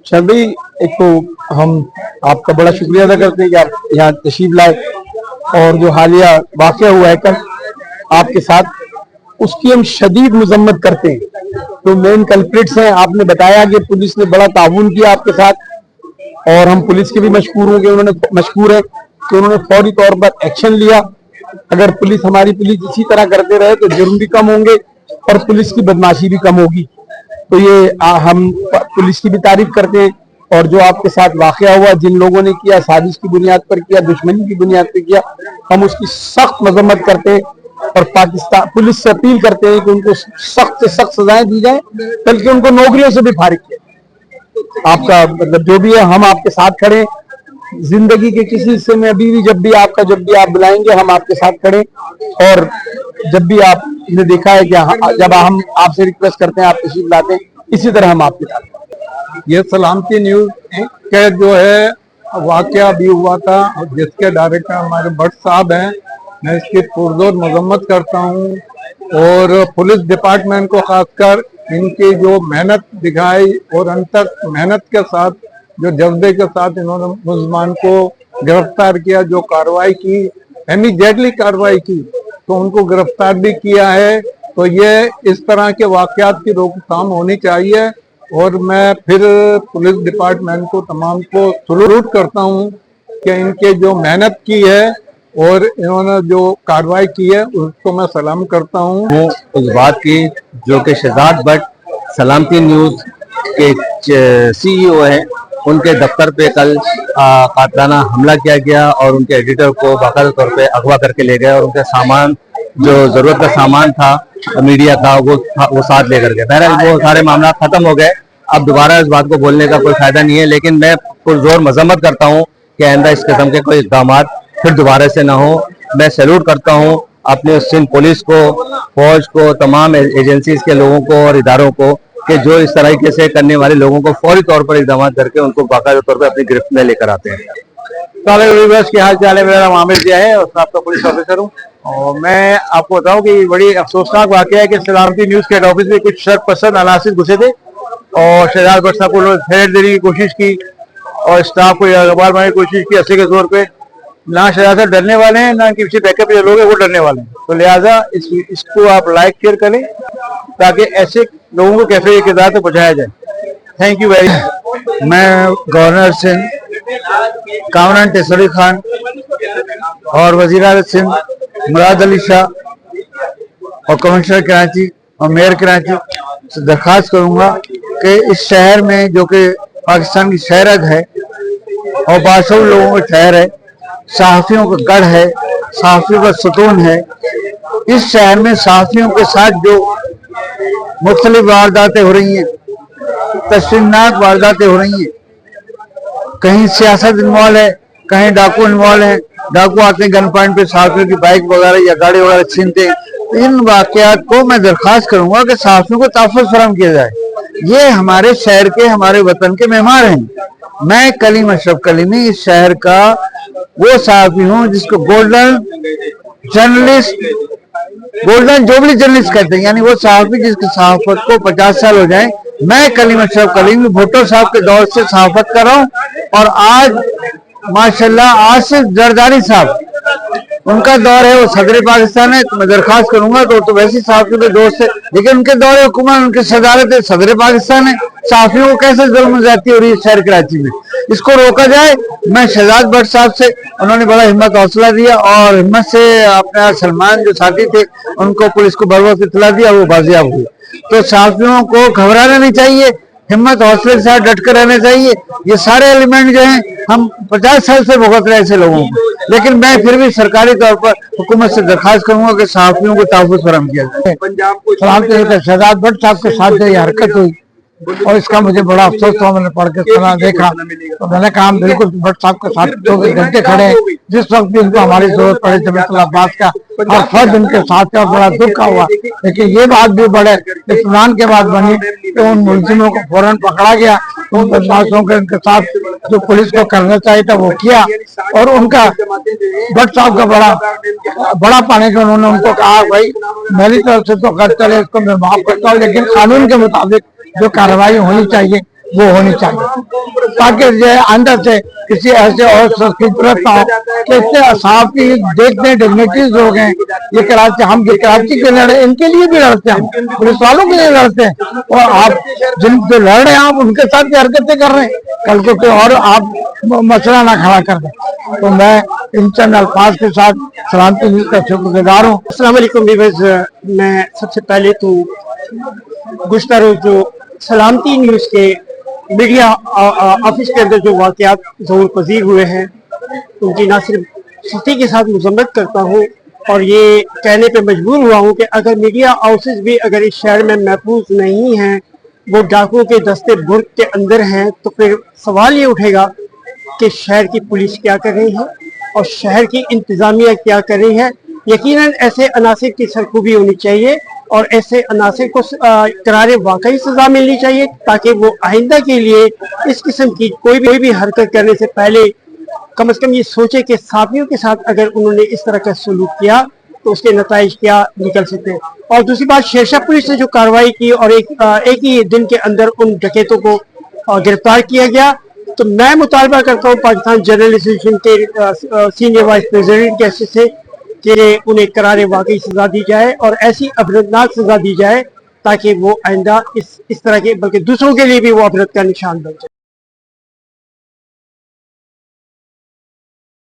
Sir भाई, एक तो हम आपका बड़ा शुक्रिया अदा करते हैं कि आप यहाँ तशरीफ लाए और जो हालिया वाक़या हुआ है कल आपके साथ, उसकी हम शदीद मजम्मत करते हैं। तो मेन कल्प्रिट्स हैं, आपने बताया कि पुलिस ने बड़ा ताउन किया आपके साथ और हम पुलिस के भी मशकूर हैं कि उन्होंने फौरी तौर पर एक्शन लिया। अगर हमारी पुलिस इसी तरह करते रहे तो जुर्म भी कम होंगे और पुलिस की बदमाशी भी कम होगी। तो ये हम पुलिस की भी तारीफ करते हैं और जो आपके साथ वाकया हुआ, जिन लोगों ने किया, साजिश की बुनियाद पर किया, दुश्मनी की बुनियाद पर किया, हम उसकी सख्त मजम्मत करते हैं और पाकिस्तान पुलिस से अपील करते हैं कि उनको सख्त से सख्त सजाएं दी जाए, बल्कि उनको नौकरियों से भी फारिग किया। आपका मतलब जो भी है, हम आपके साथ खड़े, जिंदगी के किसी हिस्से में अभी भी जब भी आप बुलाएंगे हम आपके साथ खड़े। और जब भी आपने देखा है कि जब हम आपसे रिक्वेस्ट करते हैं आप तशरीफ लाते हैं, इसी तरह हम आपके साथ। ये सलामती न्यूज के जो है वाकया भी हुआ था, जिसके डायरेक्टर हमारे भट्ट साहब हैं, मैं इसकी पुरजोर मजम्मत करता हूँ। और पुलिस डिपार्टमेंट को खासकर इनकी जो मेहनत दिखाई और अंत तक मेहनत के साथ, जो जज्बे के साथ इन्होंने मुलजमान को गिरफ्तार किया, जो कार्रवाई की, इमीडिएटली कार्रवाई की, तो उनको गिरफ्तार भी किया है। तो ये इस तरह के वाकयात की रोकथाम होनी चाहिए। और मैं फिर पुलिस डिपार्टमेंट को तमाम को सलूट करता हूँ कि इनके जो मेहनत की है और इन्होंने जो कार्रवाई की है उसको मैं सलाम करता हूँ। उस बात की जो कि शहजाद भट्ट सलामती न्यूज के CEO हैं, उनके दफ्तर पे कल कातलाना हमला किया गया और उनके एडिटर को बाकायदा तौर पे अगवा करके ले गए और उनका सामान, जो जरूरत का सामान था मीडिया का, वो साथ लेकर गए। बहरहाल वो सारे मामला खत्म हो गए। अब दोबारा इस बात को बोलने का कोई फायदा नहीं है, लेकिन मैं पुरजोर मजम्मत करता हूँ कि आइंदा इस किस्म के कोई इक़दाम फिर दोबारा से ना हो। मैं सैल्यूट करता हूँ अपने सिंध पुलिस को, फौज को, तमाम एजेंसीज के लोगों को और इदारों को कि जो इस तरीके से करने वाले लोगों को फौरी तौर पर इक़दाम करके उनको बाकायदा तौर पर अपनी गिरफ्त में लेकर आते हैं। क्या हाल चाल है? मेरा नाम आमिर जिया है और आपका पुलिस ऑफिसर हूँ। और मैं आपको बताऊं कि बड़ी अफसोसनाक वाकया है कि सलामती न्यूज के हेड ऑफिस में कुछ शर्क पसंद अनासिर घुसे थे और शहजाद भट्ट साहब को थ्रेट देने की कोशिश की और स्टाफ को अखबार बनाने की कोशिश की असली के तौर पे। ना शहजाद साहब डरने वाले हैं, ना इनके पीछे बैकअप जो लोग हैं वो डरने वाले हैं। तो लिहाजा इसको आप लाइक शेयर करें ताकि ऐसे लोगों को कैफे के किरदार तक पहुंचाया जाए। Thank you very much. मैं गवर्नर सिंध कामरान टेसरी खान और वजीर आला सिंध मुराद अली शाह और कमिश्नर कराची और मेयर कराची से दरख्वास्त करूंगा कि इस शहर में, जो कि पाकिस्तान की शहरत है और बासौ लोगों का शहर है, सहाफियों का गढ़ है, सहाफियों का सुकून है, इस शहर में सहाफियों के साथ जो मुख्तलिफ वारदातें हो रही हैं, तशवीशनाक वारदातें हो रही हैं, कहीं सियासत इन्वॉल्व है, कहीं डाकू इन्वॉल्व है, डाकू आते हैं गन पॉइंट पे सहाफियों की बाइक वगैरह या गाड़ी वगैरह छीनते हैं। इन वाकयात को मैं दरख्वास्त करूंगा कि सहाफियों को तहफ़्फ़ुज़ फराहम किया जाए। ये हमारे शहर के, हमारे वतन के मेहमान हैं। मैं कलीम अशरफ कलीमी इस शहर का वो सहाफी हूँ जिसको गोल्डन जुबली जर्नलिस्ट कहते हैं, यानी वो सहाफी जिसकी सहाफत को 50 साल हो जाए। मैं कलीम अशरफ कलीमी भुट्टो साहब के दौर से सहाफत कर रहा हूँ और आज माशाल्लाह आसिफ जरदारी साहब, उनका दौर है, वो सदर पाकिस्तान है। तो मैं दरख्वास्त करूंगा तो वैसे सहाफियों के दोस्त है, लेकिन उनके दौर हुकूमत, उनकी सदारत है, सदर पाकिस्तान है। सहाफियों को कैसे जुल्म ज्यादती हो रही है शहर कराची में, इसको रोका जाए। मैं शहजाद भट्ट साहब से, उन्होंने बड़ा हिम्मत हौसला दिया और हिम्मत से अपना सलमान जो साथी थे उनको पुलिस को बर वक्त इत्तला दिया, वो बाजियाब हुए। तो सहाफियों को घबराना नहीं चाहिए, हिम्मत हौसले के साथ डट कर रहना चाहिए। ये सारे एलिमेंट जो हैं हम 50 साल से भुगत रहे ऐसे लोगों को, लेकिन मैं फिर भी सरकारी तौर पर हुकूमत से दरख्वास्त करूंगा कि सहाफियों को तहफ़्फ़ुज़ फराहम किया जाए। शहजाद भट्ट साहब के साथ ये हरकत हुई और इसका मुझे बड़ा अफसोस हुआ। मैंने पढ़ के सुना, देखा तो मैंने कहा बिल्कुल भट्ट साहब के साथ 24 घंटे खड़े, जिस वक्त भी उनको हमारी जरूरत पड़े जमीयतुल अब्बास का हर फर्द उनके साथ का बड़ा दुख का हुआ। लेकिन ये बात भी बड़े इत्मीनान के बाद बनी कि उन मुलजिमों को फौरन पकड़ा गया, उन बदमाशों के उनके साथ जो पुलिस को करना चाहिए था वो किया और उनका भट्ट साहब का बड़ा पाने का उन्होंने उनको कहा भाई मेरी तरफ से तो खर्च चले, इसको मैं माफ करता हूँ, लेकिन कानून के मुताबिक जो कार्रवाई होनी चाहिए वो होनी चाहिए, ताकि जो है अंदर से किसी ऐसे और शख्स की जरूरत ना हो कि इससे साहब की देखते डिग्निटीज लोग हैं, ये कराची, हम ये कराची के लड़े, इनके लिए भी लड़ते हैं, हम पुलिस वालों के लिए लड़ते हैं, और आप जिन जो लड़ रहे हैं आप उनके साथ भी हरकतें कर रहे हैं, कल को कोई और आप मसला ना खड़ा कर दें। तो मैं इन चैनल 5 के साथ सलामती न्यूज का शुक्रगुजार हूँ। अस्सलाम वालेकुम व्यूअर्स, मैं सबसे पहले तो गुज़िश्ता रोज जो सलामती न्यूज़ के मीडिया ऑफिस के अंदर जो वाक़यात ज़हूर पज़ीर हुए हैं उनकी ना सिर्फ सख्ती के साथ मज़म्मत करता हूँ और ये कहने पे मजबूर हुआ हूँ कि अगर मीडिया हाउसेस भी अगर इस शहर में महफूज नहीं हैं, वो डाकुओं के दस्ते बुर्ग के अंदर हैं, तो फिर सवाल ये उठेगा कि शहर की पुलिस क्या कर रही है और शहर की इंतज़ामिया क्या कर रही है। यकीनन ऐसे अनासिर की सरखूबी होनी चाहिए और ऐसे अनासिर को करारे वाकई सजा मिलनी चाहिए, ताकि वो आइंदा के लिए इस किस्म की कोई भी हरकत करने से पहले कम से कम ये सोचे कि साथियों के साथ अगर उन्होंने इस तरह का सलूक किया तो उसके नताइज क्या निकल सकते हैं। और दूसरी बात, शेरशाह पुलिस ने जो कार्रवाई की और एक ही दिन के अंदर उन डकैतों को गिरफ्तार किया गया, तो मैं मुतालबा करता हूँ पाकिस्तान जर्नलिस्ट एसोसिएशन के सीनियर वाइस प्रेसिडेंट के हैसियत से कि उन्हें करारे वाकई सजा दी जाए और ऐसी अबरतनाक सजा दी जाए ताकि वो आइंदा इस तरह के, बल्कि दूसरों के लिए भी वो अबरत का निशान बन जाए।